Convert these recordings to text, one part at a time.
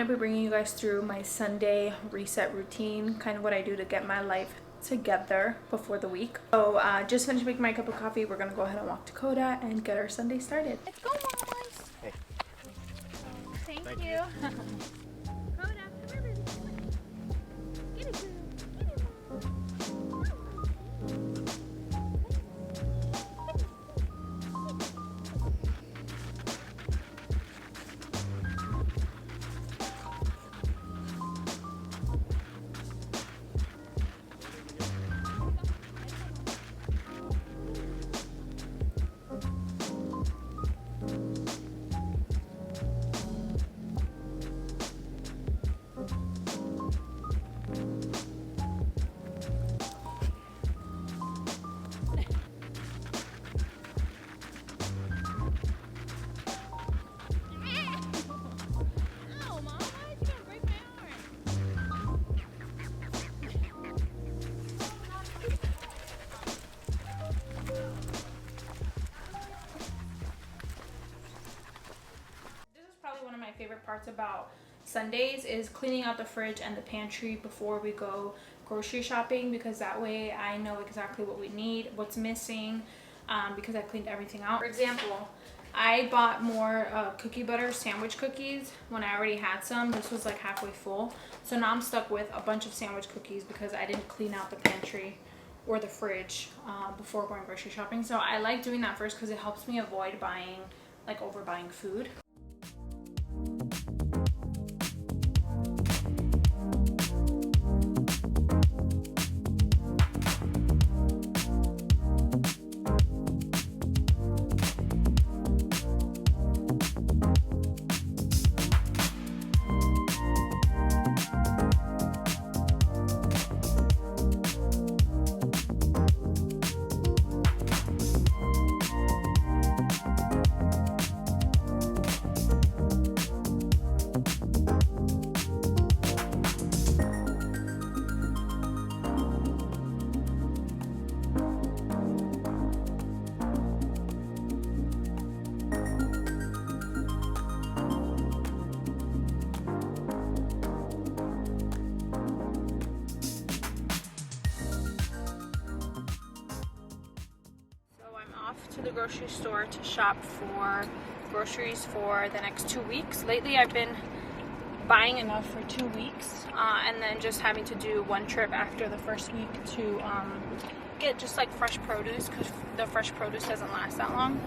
to be bringing you guys through my Sunday reset routine, kind of what I do to get my life together before the week. So just finished making my cup of coffee. We're going to go ahead and walk to Coda and get our Sunday started. Let's go, mamas. Hey. Thank you. Coda, come here, baby. Get it, girl. Get it, Mom. Ow, Mom, why did you gonna break my arm? This is probably one of my favorite parts about Sundays is cleaning out the fridge and the pantry before we go grocery shopping, because that way I know exactly what we need, what's missing, because I cleaned everything out. For example, I bought more cookie butter sandwich cookies when I already had some. This was like halfway full. So now I'm stuck with a bunch of sandwich cookies because I didn't clean out the pantry or the fridge before going grocery shopping. So I like doing that first because it helps me avoid buying, like overbuying food. To the grocery store to shop for groceries for the next 2 weeks. Lately I've been buying enough for 2 weeks and then just having to do one trip after the first week to get just like fresh produce, because the fresh produce doesn't last that long.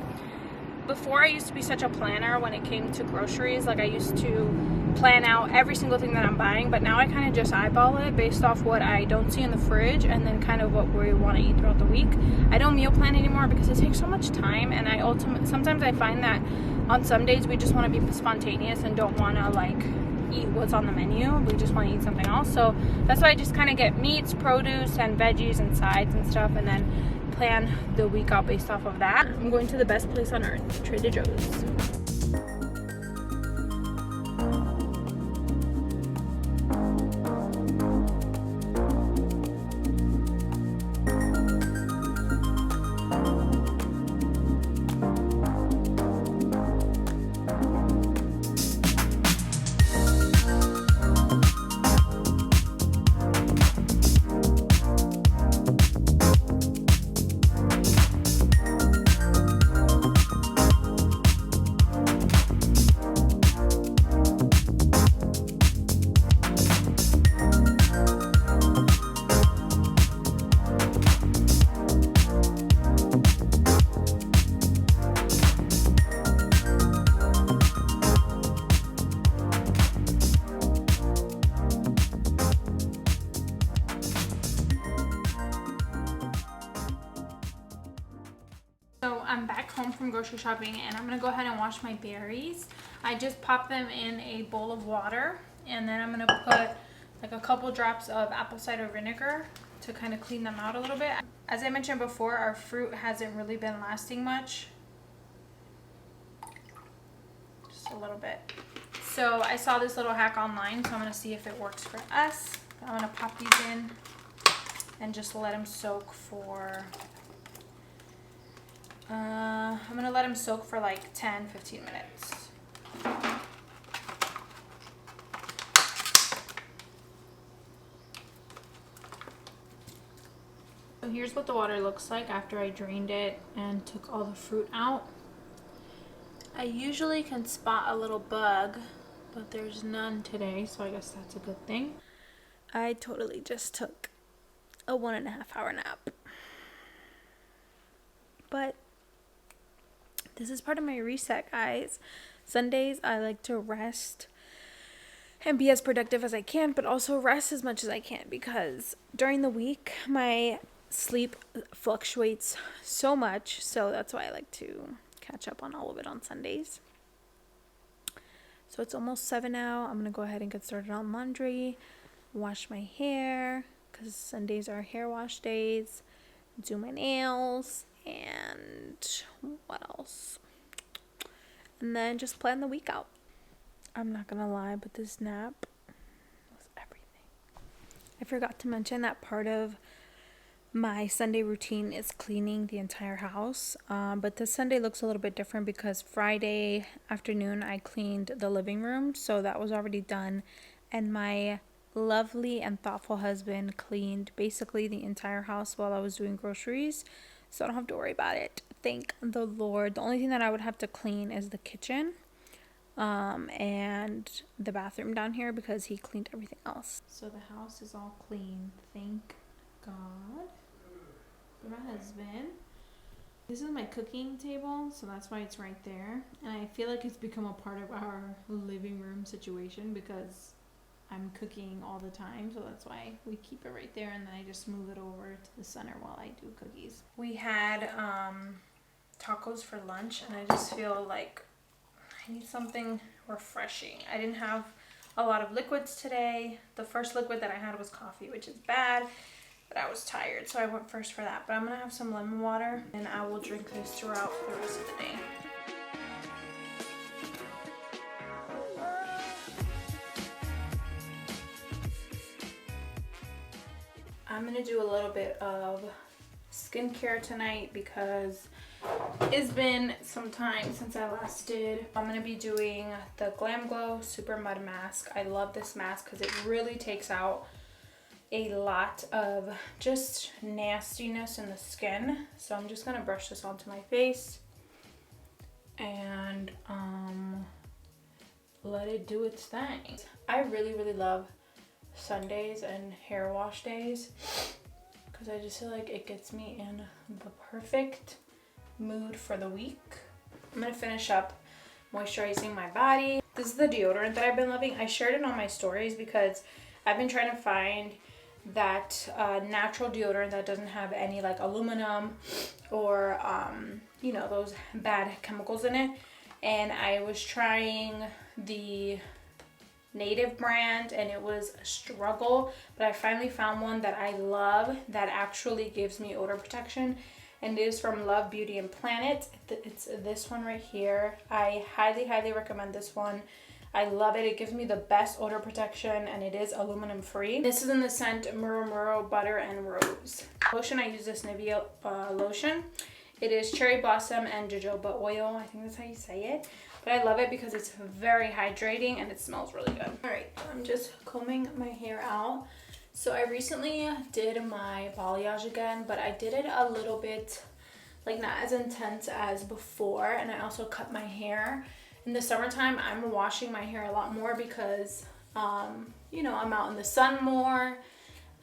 Before, I used to be such a planner when it came to groceries. Like I used to plan out every single thing that I'm buying, but now I kind of just eyeball it based off what I don't see in the fridge and then kind of what we want to eat throughout the week. I don't meal plan anymore because it takes so much time, and sometimes I find that on some days we just want to be spontaneous and don't want to like eat what's on the menu. We just want to eat something else. So that's why I just kind of get meats, produce, and veggies and sides and stuff, and then plan the week out based off of that. I'm going to the best place on earth, Trader Joe's. So I'm back home from grocery shopping and I'm gonna go ahead and wash my berries. I just popped them in a bowl of water, and then I'm gonna put like a couple drops of apple cider vinegar to kind of clean them out a little bit. As I mentioned before, our fruit hasn't really been lasting much. Just a little bit. So I saw this little hack online, so I'm gonna see if it works for us. I'm gonna pop these in and just let them soak for I'm gonna let them soak for like 10-15 minutes. So here's what the water looks like after I drained it and took all the fruit out. I usually can spot a little bug, but there's none today, so I guess that's a good thing. I totally just took a 1.5 hour nap. But this is part of my reset, guys. Sundays, I like to rest and be as productive as I can, but also rest as much as I can, because during the week, my sleep fluctuates so much. So that's why I like to catch up on all of it on Sundays. So it's almost 7 now. I'm going to go ahead and get started on laundry, wash my hair, because Sundays are hair wash days, do my nails, and what else? And then just plan the week out. I'm not gonna lie, but this nap was everything. I forgot to mention that part of my Sunday routine is cleaning the entire house. But this Sunday looks a little bit different because Friday afternoon I cleaned the living room, so that was already done. And my lovely and thoughtful husband cleaned basically the entire house while I was doing groceries, so I don't have to worry about it. Thank the Lord. The only thing that I would have to clean is the kitchen. And the bathroom down here, because he cleaned everything else. So the house is all clean, thank God. For my husband. This is my cooking table, so that's why it's right there. And I feel like it's become a part of our living room situation because I'm cooking all the time, so that's why we keep it right there, and then I just move it over to the center while I do cookies. We had tacos for lunch, and I just feel like I need something refreshing. I didn't have a lot of liquids today. The first liquid that I had was coffee, which is bad, but I was tired, so I went first for that. But I'm gonna have some lemon water, and I will drink this throughout for the rest of the day. I'm gonna do a little bit of skincare tonight because it's been some time since I last did. I'm going to be doing the Glam Glow Super Mud Mask. I love this mask because it really takes out a lot of just nastiness in the skin. So I'm just going to brush this onto my face and let it do its thing. I really, really love Sundays and hair wash days because I just feel like it gets me in the perfect mood for the week. I'm gonna finish up moisturizing my body. This is the deodorant that I've been loving. I shared it on my stories because I've been trying to find that natural deodorant that doesn't have any like aluminum or you know, those bad chemicals in it. And I was trying the Native brand and it was a struggle, but I finally found one that I love that actually gives me odor protection, and it is from Love Beauty and Planet. It's this one right here. I highly recommend this one. I love it. It gives me the best odor protection and it is aluminum free. This is in the scent Muro Butter and Rose. Lotion, I use this Nivea lotion. It is cherry blossom and jojoba oil. I think that's how you say it. But I love it because it's very hydrating and it smells really good. All right, I'm just combing my hair out. So I recently did my balayage again, but I did it a little bit, like not as intense as before. And I also cut my hair. In the summertime, I'm washing my hair a lot more because, you know, I'm out in the sun more.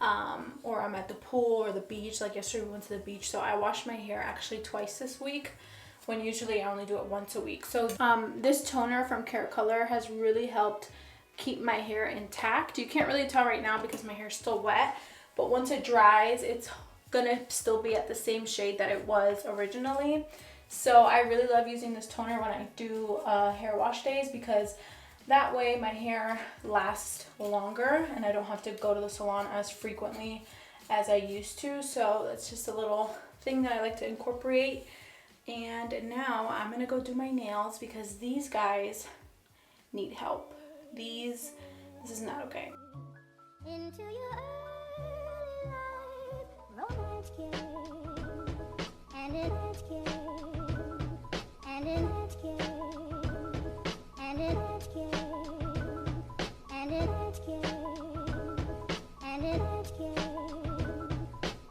Or I'm at the pool or the beach. Like yesterday we went to the beach, so I washed my hair actually twice this week when usually I only do it once a week. So this toner from Care Color has really helped keep my hair intact. You can't really tell right now because my hair is still wet, but once it dries it's gonna still be at the same shade that it was originally. So I really love using this toner when I do hair wash days because that way my hair lasts longer and I don't have to go to the salon as frequently as I used to. So that's just a little thing that I like to incorporate. And now I'm gonna go do my nails because these guys need help. This is not okay. Into your early life, romance came, and it came, and it came, and it came, and it came, and it came,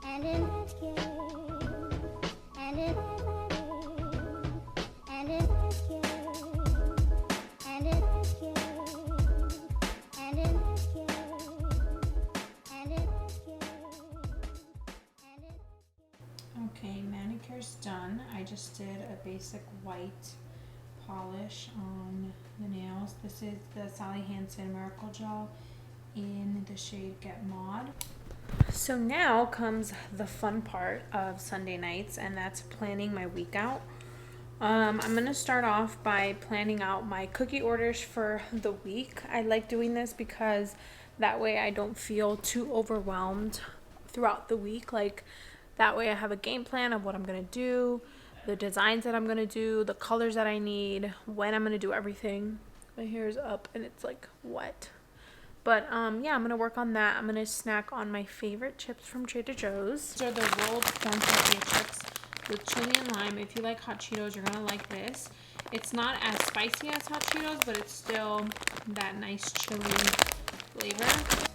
and it came. Okay, manicure's done. I just did a basic white polish on the nails. This is the Sally Hansen Miracle Gel in the shade Get Mod. So now comes the fun part of Sunday nights, and that's planning my week out. I'm gonna start off by planning out my cookie orders for the week. I like doing this because that way I don't feel too overwhelmed throughout the week. Like, that way I have a game plan of what I'm gonna do, the designs that I'm gonna do, the colors that I need, when I'm gonna do everything. My hair is up and it's like wet. But yeah, I'm gonna work on that. I'm gonna snack on my favorite chips from Trader Joe's. These are the rolled corn tortilla chips with chili and lime. If you like hot Cheetos, you're gonna like this. It's not as spicy as hot Cheetos, but it's still that nice chili flavor.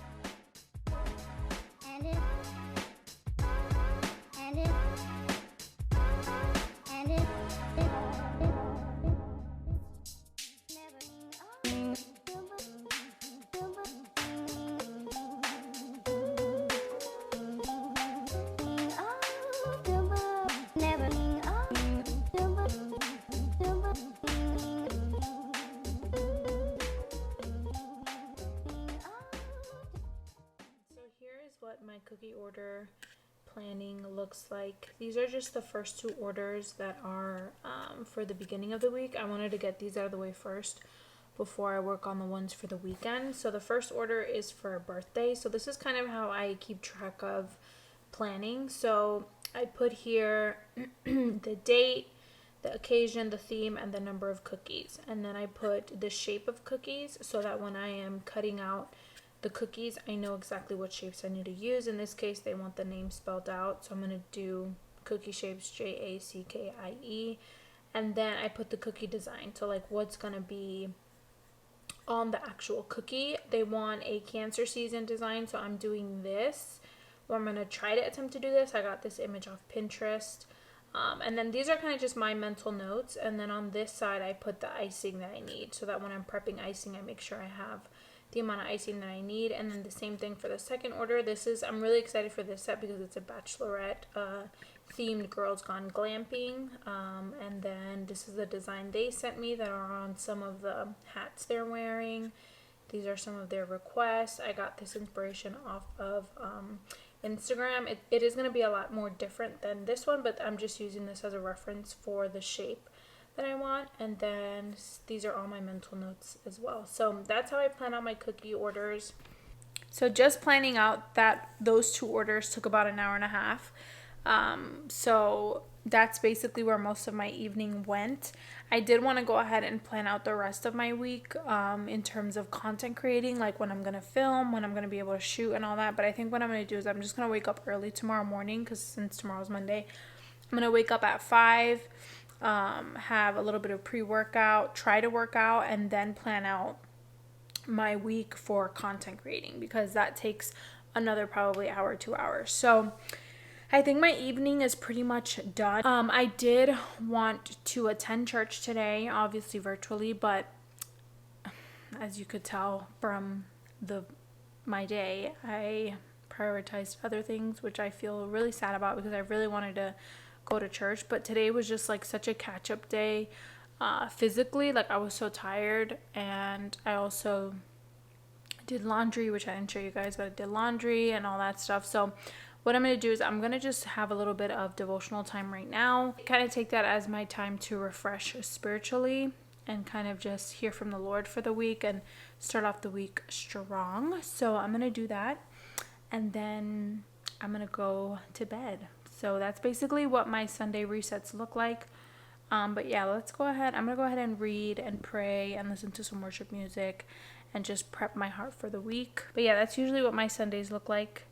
What my cookie order planning looks like. These are just the first two orders that are for the beginning of the week. I wanted to get these out of the way first before I work on the ones for the weekend. So the first order is for a birthday. So this is kind of how I keep track of planning. So I put here the date, the occasion, the theme, and the number of cookies. And then I put the shape of cookies so that when I am cutting out the cookies, I know exactly what shapes I need to use. In this case, they want the name spelled out, so I'm going to do cookie shapes JACKIE, and then I put the cookie design, so like what's going to be on the actual cookie. They want a Cancer season design, so I'm doing this, or I'm going to try to attempt to do this. I got this image off Pinterest. And then these are kind of just my mental notes, and then on this side I put the icing that I need, so that when I'm prepping icing I make sure I have the amount of icing that I need. And then the same thing for the second order. I'm really excited for this set because it's a bachelorette themed Girls Gone Glamping, and then this is the design they sent me that are on some of the hats they're wearing. These are some of their requests. I got this inspiration off of Instagram. It is going to be a lot more different than this one, but I'm just using this as a reference for the shape that I want. And then these are all my mental notes as well. So that's how I plan out my cookie orders. So just planning out those two orders took about an hour and a half. So that's basically where most of my evening went. I did want to go ahead and plan out the rest of my week in terms of content creating, like when I'm going to film, when I'm going to be able to shoot and all that. But I think what I'm going to do is I'm just going to wake up early tomorrow morning, because since tomorrow's Monday, I'm going to wake up at 5, have a little bit of pre-workout, try to work out, and then plan out my week for content creating, because that takes another probably hour, 2 hours. So I think my evening is pretty much done. I did want to attend church today, obviously virtually, but as you could tell from my day, I prioritized other things, which I feel really sad about because I really wanted to go to church. But today was just like such a catch-up day physically. Like, I was so tired, and I also did laundry, which I didn't show you guys, but I did laundry and all that stuff. So what I'm going to do is I'm going to just have a little bit of devotional time right now. Kind of take that as my time to refresh spiritually and kind of just hear from the Lord for the week and start off the week strong. So I'm going to do that, and then I'm going to go to bed. So that's basically what my Sunday resets look like. But yeah, let's go ahead. I'm going to go ahead and read and pray and listen to some worship music and just prep my heart for the week. But yeah, that's usually what my Sundays look like.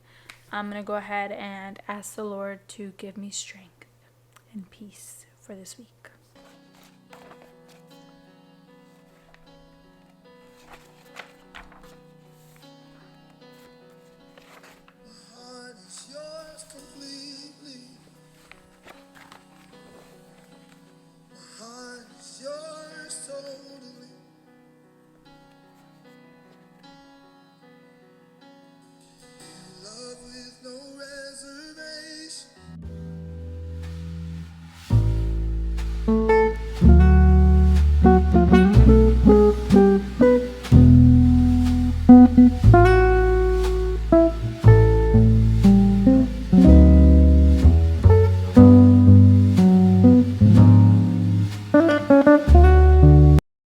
I'm going to go ahead and ask the Lord to give me strength and peace for this week.